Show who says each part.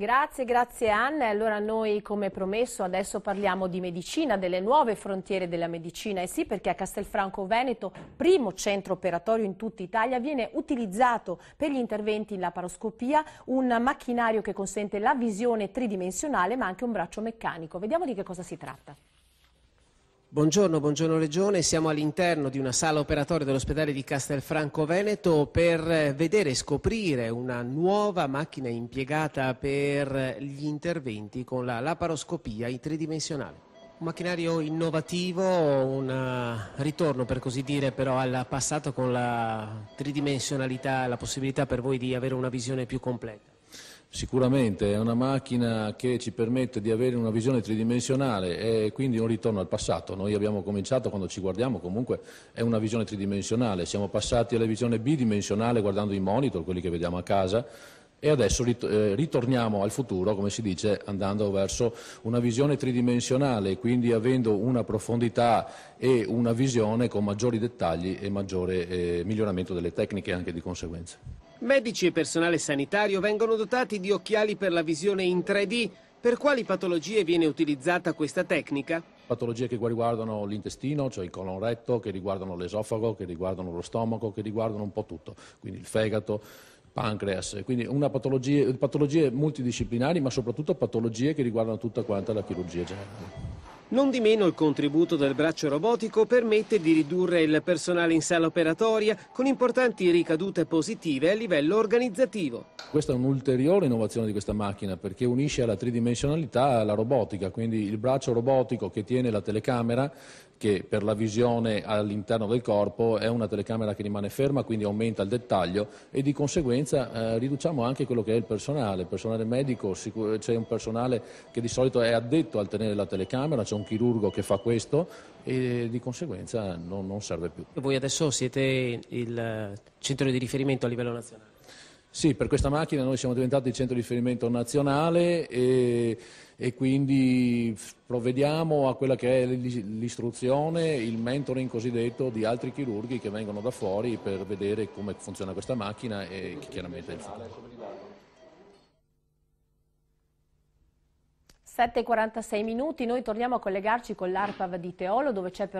Speaker 1: Grazie Anne. Allora noi, come promesso, adesso parliamo di medicina, delle nuove frontiere della medicina. E sì, perché a Castelfranco Veneto, primo centro operatorio in tutta Italia, viene utilizzato per gli interventi in laparoscopia un macchinario che consente la visione tridimensionale ma anche un braccio meccanico. Vediamo di che cosa si tratta.
Speaker 2: Buongiorno Regione, siamo all'interno di una sala operatoria dell'ospedale di Castelfranco Veneto per vedere e scoprire una nuova macchina impiegata per gli interventi con la laparoscopia in tridimensionale. Un macchinario innovativo, un ritorno per così dire però al passato con la tridimensionalità, la possibilità per voi di avere una visione più completa.
Speaker 3: Sicuramente è una macchina che ci permette di avere una visione tridimensionale e quindi un ritorno al passato. Noi abbiamo cominciato, quando ci guardiamo comunque è una visione tridimensionale, siamo passati alla visione bidimensionale guardando i monitor, quelli che vediamo a casa, e adesso ritorniamo al futuro, come si dice, andando verso una visione tridimensionale, quindi avendo una profondità e una visione con maggiori dettagli e maggiore miglioramento delle tecniche anche di conseguenza.
Speaker 2: Medici e personale sanitario vengono dotati di occhiali per la visione in 3D. Per quali patologie viene utilizzata questa tecnica?
Speaker 3: Patologie che riguardano l'intestino, cioè il colon retto, che riguardano l'esofago, che riguardano lo stomaco, che riguardano un po' tutto, quindi il fegato, pancreas, quindi patologie multidisciplinari, ma soprattutto patologie che riguardano tutta quanta la chirurgia generale.
Speaker 2: Non di meno il contributo del braccio robotico permette di ridurre il personale in sala operatoria con importanti ricadute positive a livello organizzativo.
Speaker 3: Questa è un'ulteriore innovazione di questa macchina perché unisce alla tridimensionalità la robotica, quindi il braccio robotico che tiene la telecamera che per la visione all'interno del corpo è una telecamera che rimane ferma, quindi aumenta il dettaglio e di conseguenza riduciamo anche quello che è il personale medico, c'è un personale che di solito è addetto al tenere la telecamera, c'è un chirurgo che fa questo e di conseguenza non serve più.
Speaker 2: Voi adesso siete il centro di riferimento a livello nazionale?
Speaker 3: Sì, per questa macchina noi siamo diventati il centro di riferimento nazionale e quindi provvediamo a quella che è l'istruzione, il mentoring cosiddetto di altri chirurghi che vengono da fuori per vedere come funziona questa macchina e chiaramente il futuro.
Speaker 1: 7:46 minuti, noi torniamo a collegarci con l'ARPAV di Teolo dove c'è per